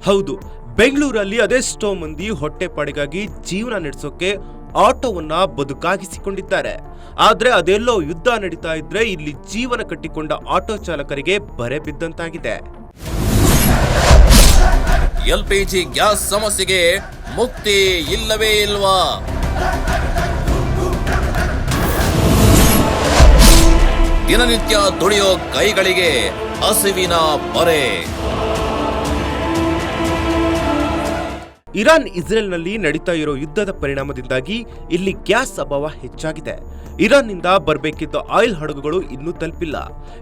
ಹೌದು, ಬೆಂಗಳೂರಲ್ಲಿ ಅದೆಷ್ಟೋ ಮಂದಿ ಹೊಟ್ಟೆಪಾಡಿಗಾಗಿ ಜೀವನ ನಡೆಸೋಕೆ ಆಟೋವನ್ನ ಬದುಕಾಗಿಸಿಕೊಂಡಿದ್ದಾರೆ. ಆದ್ರೆ ಅದೆಲ್ಲೋ ಯುದ್ಧ ನಡೀತಾ ಇದ್ರೆ ಇಲ್ಲಿ ಜೀವನ ಕಟ್ಟಿಕೊಂಡ ಆಟೋ ಚಾಲಕರಿಗೆ ಬರೆ ಬಿದ್ದಂತಾಗಿದೆ. ಎಲ್ಪಿಜಿ ಗ್ಯಾಸ್ ಸಮಸ್ಯೆಗೆ ಮುಕ್ತಿ ಇಲ್ಲವೇ ಇಲ್ವಾ? ದಿನನಿತ್ಯ ದುಡಿಯೋ ಕೈಗಳಿಗೆ ಹಸಿವಿನ ಬರೆ. ಇರಾನ್ ಇಸ್ರೇಲ್ನಲ್ಲಿ ನಡೀತಾ ಇರೋ ಯುದ್ಧದ ಪರಿಣಾಮದಿಂದಾಗಿ ಇಲ್ಲಿ ಗ್ಯಾಸ್ ಅಭಾವ ಹೆಚ್ಚಾಗಿದೆ. ಇರಾನ್ನಿಂದ ಬರಬೇಕಿದ್ದ ಆಯಿಲ್ ಹಡಗುಗಳು ಇನ್ನೂ ತಲುಪಿಲ್ಲ.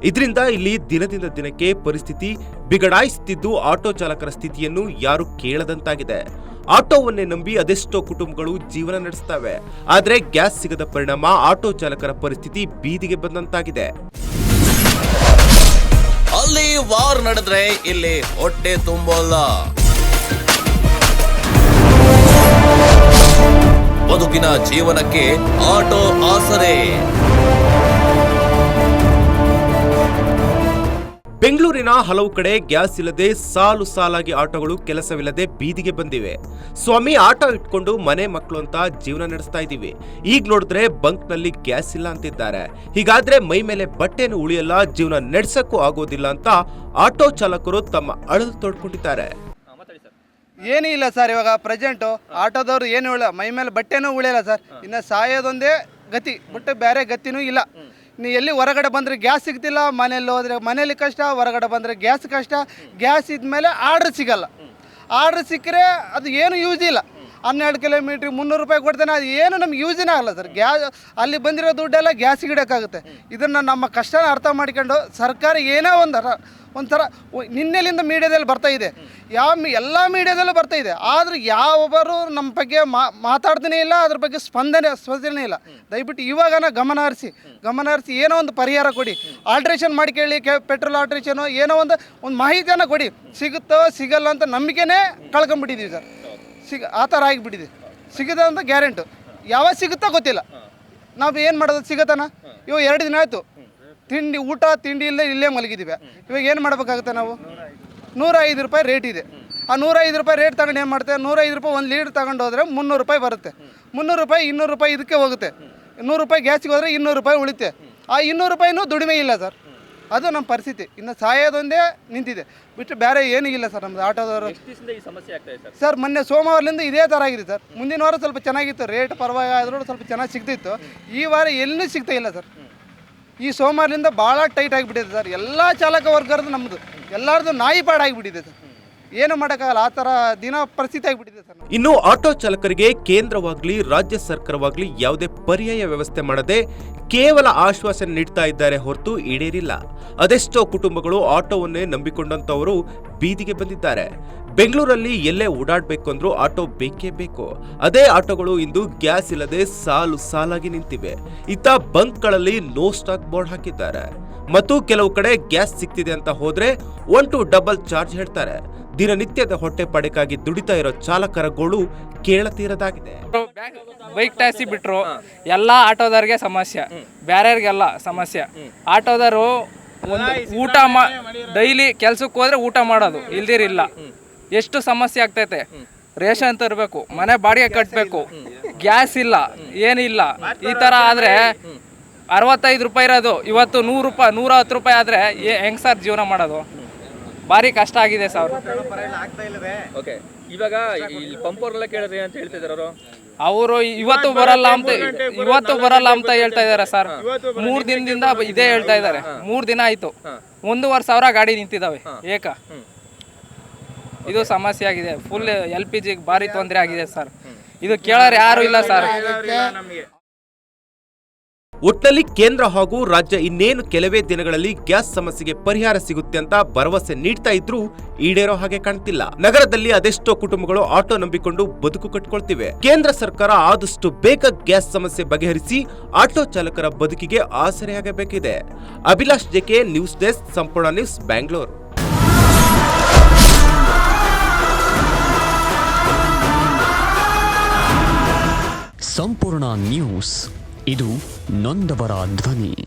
ಇದರಿಂದ ಇಲ್ಲಿ ದಿನದಿಂದ ದಿನಕ್ಕೆ ಪರಿಸ್ಥಿತಿ ಬಿಗಡಾಯಿಸುತ್ತಿದ್ದು ಆಟೋ ಚಾಲಕರ ಸ್ಥಿತಿಯನ್ನು ಯಾರು ಕೇಳದಂತಾಗಿದೆ. ಆಟೋವನ್ನೇ ನಂಬಿ ಅದೆಷ್ಟೋ ಕುಟುಂಬಗಳು ಜೀವನ ನಡೆಸ್ತವೆ. ಆದರೆ ಗ್ಯಾಸ್ ಸಿಗದ ಪರಿಣಾಮ ಆಟೋ ಚಾಲಕರ ಪರಿಸ್ಥಿತಿ ಬೀದಿಗೆ ಬಂದಂತಾಗಿದೆ. ಅಲ್ಲಿ ವಾರ್ ನಡೆದ್ರೆ ಇಲ್ಲಿ ಹೊಟ್ಟೆ ತುಂಬೋಲ್ಲ. ಬದುಕಿನ ಜೀವನಕ್ಕೆ ಆಟೋ ಆಸರೆ. ಬೆಂಗಳೂರಿನ ಹಲವು ಕಡೆ ಗ್ಯಾಸ್ ಇಲ್ಲದೆ ಸಾಲು ಸಾಲಾಗಿ ಆಟೋಗಳು ಕೆಲಸವಿಲ್ಲದೆ ಬೀದಿಗೆ ಬಂದಿವೆ. ಸ್ವಾಮಿ, ಆಟೋ ಇಟ್ಕೊಂಡು ಮನೆ ಮಕ್ಕಳು ಅಂತ ಜೀವನ ನಡೆಸ್ತಾ ಇದೀವಿ. ಈಗ ನೋಡಿದ್ರೆ ಬಂಕ್ನಲ್ಲಿ ಗ್ಯಾಸ್ ಇಲ್ಲ ಅಂತಿದ್ದಾರೆ. ಹೀಗಾದ್ರೆ ಮೈ ಮೇಲೆ ಬಟ್ಟೆನು ಉಳಿಯಲ್ಲ, ಜೀವನ ನಡೆಸಕ್ಕೂ ಆಗೋದಿಲ್ಲ ಅಂತ ಆಟೋ ಚಾಲಕರು ತಮ್ಮ ಅಳಲು ತೋಡ್ಕೊಂಡಿದ್ದಾರೆ. ಏನೂ ಇಲ್ಲ ಸರ್, ಇವಾಗ ಪ್ರೆಸೆಂಟು ಆಟೋದವ್ರು ಏನು ಉಳಿಲ್ಲ, ಮೈ ಮೇಲೆ ಬಟ್ಟೆನೂ ಉಳಿಯಲ್ಲ ಸರ್. ಇನ್ನು ಸಾಯೋದೊಂದೇ ಗತಿ ಬಿಟ್ಟು ಬೇರೆ ಗತಿನೂ ಇಲ್ಲ. ನೀವು ಎಲ್ಲಿ ಹೊರಗಡೆ ಬಂದರೆ ಗ್ಯಾಸ್ ಸಿಗ್ತಿಲ್ಲ, ಮನೇಲಿ ಹೋದರೆ ಮನೇಲಿ ಕಷ್ಟ, ಹೊರಗಡೆ ಬಂದರೆ ಗ್ಯಾಸ್ ಕಷ್ಟ. ಗ್ಯಾಸ್ ಇದ್ಮೇಲೆ ಆರ್ಡ್ರ್ ಸಿಗಲ್ಲ. ಆರ್ಡ್ರ್ ಸಿಕ್ಕರೆ ಅದು ಏನು ಯೂಸ್ ಇಲ್ಲ. 12 ಕಿಲೋಮೀಟ್ರಿಗೆ 300 ರೂಪಾಯಿ ಕೊಡ್ತೇನೆ, ಅದು ಏನು ನಮ್ಗೆ ಯೂಸಿನೇ ಆಗಲ್ಲ ಸರ್. ಗ್ಯಾಸ್ ಅಲ್ಲಿ ಬಂದಿರೋ ದುಡ್ಡೆಲ್ಲ ಗ್ಯಾಸಿಗೆ ಇಡೋಕ್ಕಾಗುತ್ತೆ. ಇದನ್ನು ನಮ್ಮ ಕಷ್ಟನ ಅರ್ಥ ಮಾಡ್ಕೊಂಡು ಸರ್ಕಾರ ಏನೋ ಒಂಥರ ನಿನ್ನೆಲಿಂದ ಮೀಡಿಯಾದಲ್ಲಿ ಬರ್ತಾ ಇದೆ, ಎಲ್ಲ ಮೀಡಿಯಾದಲ್ಲೂ ಬರ್ತಾ ಇದೆ. ಆದರೆ ಯಾವೊಬ್ಬರು ನಮ್ಮ ಬಗ್ಗೆ ಮಾತಾಡ್ತಾನೆ ಇಲ್ಲ, ಅದ್ರ ಬಗ್ಗೆ ಸ್ಪಂದನೆ ಇಲ್ಲ. ದಯವಿಟ್ಟು ಇವಾಗನ ಗಮನ ಹರಿಸಿ ಏನೋ ಒಂದು ಪರಿಹಾರ ಕೊಡಿ. ಆಲ್ಟ್ರೇಷನ್ ಮಾಡಿ ಕೇಳಿ, ಪೆಟ್ರೋಲ್ ಆಲ್ಟ್ರೇಷನು ಏನೋ ಒಂದು ಮಾಹಿತಿಯನ್ನು ಕೊಡಿ. ಸಿಗುತ್ತೋ ಸಿಗಲ್ಲ ಅಂತ ನಂಬಿಕೆನೇ ಕಳ್ಕೊಂಡ್ಬಿಟ್ಟಿದ್ದೀವಿ ಸರ್. ಆ ಥರ ಆಗಿಬಿಟ್ಟಿದೆ. ಸಿಗುತ್ತೆ ಅಂತ ಗ್ಯಾರಂಟು, ಯಾವಾಗ ಸಿಗುತ್ತೋ ಗೊತ್ತಿಲ್ಲ. ನಾವು ಏನು ಮಾಡೋದು? ಸಿಗತ್ತಾನ? ಇವಾಗ 2 ದಿನ ಆಯಿತು, ಊಟ ತಿಂಡಿ ಇಲ್ಲೇ ಮಲಗಿದ್ದೀವಿ. ಇವಾಗ ಏನು ಮಾಡಬೇಕಾಗುತ್ತೆ ನಾವು? 105 ರೂಪಾಯಿ ರೇಟ್ ಇದೆ. ಆ 105 ರೂಪಾಯಿ ರೇಟ್ ತಗೊಂಡು ಏನು ಮಾಡ್ತೇವೆ? 105 ರೂಪಾಯಿ 1 ಲೀಟ್ರ್ ತಗೊಂಡು ಹೋದರೆ 300 ರೂಪಾಯಿ ಬರುತ್ತೆ. 300 ರೂಪಾಯಿ 200 ರೂಪಾಯಿ ಇದಕ್ಕೆ ಹೋಗುತ್ತೆ. 100 ರೂಪಾಯಿ ಗ್ಯಾಸಿಗೆ ಹೋದರೆ 200 ರೂಪಾಯಿ ಉಳಿತೆ. ಆ 200 ರೂಪಾಯಿನೂ ದುಡಿಮೆ ಇಲ್ಲ ಸರ್. ಅದು ನಮ್ಮ ಪರಿಸ್ಥಿತಿ. ಇನ್ನು ಸಾಯೋದೊಂದೇ ನಿಂತಿದೆ, ಬಿಟ್ಟು ಬೇರೆ ಏನೂ ಇಲ್ಲ ಸರ್. ನಮ್ಮದು ಆಟೋದವರು ಸರ್ ಮೊನ್ನೆ ಸೋಮವಾರದಿಂದ ಇದೇ ಥರ ಆಗಿದೆ ಸರ್. ಮುಂದಿನ ವಾರ ಸ್ವಲ್ಪ ಚೆನ್ನಾಗಿತ್ತು, ರೇಟ್ ಪರವಾಗಿ ಆದ್ರೂ ಸ್ವಲ್ಪ ಚೆನ್ನಾಗಿ ಸಿಗ್ತಿತ್ತು. ಈ ವಾರ ಎಲ್ಲೂ ಸಿಗ್ತಾ ಇಲ್ಲ ಸರ್. ಈ ಸೋಮವಾರದಿಂದ ಭಾಳ ಟೈಟ್ ಆಗಿಬಿಟ್ಟಿದೆ ಸರ್. ಎಲ್ಲ ಚಾಲಕ ವರ್ಗರದ್ದು ನಮ್ಮದು ಎಲ್ಲರದ್ದು ನಾಯಿ ಪಾಡಾಗಿಬಿಟ್ಟಿದೆ ಸರ್. ಏನು ಮಾಡೋಕ್ಕಾಗಲ್ಲ, ಆ ಥರ ದಿನ ಪರಿಸ್ಥಿತಿ ಆಗಿಬಿಟ್ಟಿದೆ ಸರ್. ಇನ್ನು ಆಟೋ ಚಾಲಕರಿಗೆ ಕೇಂದ್ರವಾಗ್ಲಿ ರಾಜ್ಯ ಸರ್ಕಾರವಾಗ್ಲಿ ಯಾವುದೇ ಪರ್ಯಾಯ ವ್ಯವಸ್ಥೆ ಮಾಡದೆ ಕೇವಲ ಆಶ್ವಾಸನೆ ನೀಡ್ತಾ ಇದ್ದಾರೆ ಹೊರತು ಈಡೇರಿಲ್ಲ. ಅದೆಷ್ಟೋ ಕುಟುಂಬಗಳು ಆಟೋವನ್ನೇ ನಂಬಿಕೊಂಡಂತವರು ಬೀದಿಗೆ ಬಂದಿದ್ದಾರೆ. ಬೆಂಗಳೂರಲ್ಲಿ ಎಲ್ಲೇ ಓಡಾಡಬೇಕು ಅಂದ್ರೂ ಆಟೋ ಬೇಕೇ ಬೇಕು. ಅದೇ ಆಟೋಗಳು ಇಂದು ಗ್ಯಾಸ್ ಇಲ್ಲದೆ ಸಾಲು ಸಾಲಾಗಿ ನಿಂತಿವೆ. ಇತ್ತ ಬಂಕ್ಗಳಲ್ಲಿ ನೋ ಸ್ಟಾಕ್ ಬೋರ್ಡ್ ಹಾಕಿದ್ದಾರೆ. ಮತ್ತು ಕೆಲವು ಕಡೆ ಗ್ಯಾಸ್ ಸಿಗ್ತಿದೆ ಅಂತ ಹೋದ್ರೆ 1 to ಡಬಲ್ ಚಾರ್ಜ್ ಹೇಳ್ತಾರೆ. ದಿನನಿತ್ಯದ ಹೊಟ್ಟೆ ಪಡೆಕಾಗಿ ದುಡಿತಾ ಇರೋ ಚಾಲಕರ ಗೋಳು ಕೇಳತೀರದಾಗಿದೆ. ಬೈಕ್ ಟ್ಯಾಕ್ಸಿ ಬಿಟ್ರು ಎಲ್ಲ ಆಟೋದವ್ರಿಗೆ ಸಮಸ್ಯೆ, ಬೇರೆಯವ್ರಿಗೆಲ್ಲ ಸಮಸ್ಯೆ. ಆಟೋದವರು ಊಟ ಡೈಲಿ ಕೆಲ್ಸಕ್ಕೆ ಹೋದ್ರೆ ಊಟ ಮಾಡೋದು ಇಲ್ದಿರಿಲ್ಲ. ಎಷ್ಟು ಸಮಸ್ಯೆ ಆಗ್ತೈತೆ. ರೇಷನ್ ತರಬೇಕು, ಮನೆ ಬಾಡಿಗೆ ಕಟ್ಟಬೇಕು, ಗ್ಯಾಸ್ ಇಲ್ಲ, ಏನಿಲ್ಲ. ಈ ಥರ ಆದರೆ 65 ರೂಪಾಯಿ ಇರೋದು ಇವತ್ತು 100 ರೂಪಾಯಿ 110 ರೂಪಾಯಿ ಆದರೆ ಹೆಂಗೆ ಸರ್ ಜೀವನ ಮಾಡೋದು? ಭಾರಿ ಕಷ್ಟ ಆಗಿದೆ ಸರ್. ಇವಾಗ ಪಂಪೋರೆಲ್ಲ ಕೇಳಿದ್ರೆ ಅಂತ ಹೇಳ್ತಿದ್ದಾರೆ ಅವರು ಇವತ್ತು ಬರಲ್ಲ ಅಂತ ಹೇಳ್ತಾ ಇದ್ದಾರೆ ಸರ್. 3 ದಿನದಿಂದ ಇದೇ ಹೇಳ್ತಾ ಇದ್ದಾರೆ. 3 ದಿನ ಆಯ್ತು, 1,500 ಗಾಡಿ ನಿಂತಿದ್ದಾವೆ ಏಕ. ಇದು ಸಮಸ್ಯೆ ಆಗಿದೆ. ಫುಲ್ LPG ಭಾರಿ ತೊಂದರೆ ಆಗಿದೆ ಸರ್. ಇದು ಕೇಳೋರು ಯಾರು ಇಲ್ಲ ಸರ್. ಒಟ್ನಲ್ಲಿ ಕೇಂದ್ರ ಹಾಗೂ ರಾಜ್ಯ ಇನ್ನೇನು ಕೆಲವೇ ದಿನಗಳಲ್ಲಿ ಗ್ಯಾಸ್ ಸಮಸ್ಯೆಗೆ ಪರಿಹಾರ ಸಿಗುತ್ತೆ ಅಂತ ಭರವಸೆ ನೀಡ್ತಾ ಇದ್ರೂ ಈಡೇರೋ ಹಾಗೆ ಕಾಣ್ತಿಲ್ಲ. ನಗರದಲ್ಲಿ ಅದೆಷ್ಟೋ ಕುಟುಂಬಗಳು ಆಟೋ ನಂಬಿಕೊಂಡು ಬದುಕು ಕಟ್ಕೊಳ್ತಿವೆ. ಕೇಂದ್ರ ಸರ್ಕಾರ ಆದಷ್ಟು ಬೇಗ ಗ್ಯಾಸ್ ಸಮಸ್ಯೆ ಬಗೆಹರಿಸಿ ಆಟೋ ಚಾಲಕರ ಬದುಕಿಗೆ ಆಸರೆಯಾಗಬೇಕಿದೆ. ಅಭಿಲಾಷ್ ಜೆಕೆ, ನ್ಯೂಸ್ ಡೆಸ್ಕ್, ಸಂಪೂರ್ಣ ನ್ಯೂಸ್, ಬ್ಯಾಂಗ್ಳೂರು. ಸಂಪೂರ್ಣ ನ್ಯೂಸ್, ಇದು ನೊಂದವರ ಧ್ವನಿ.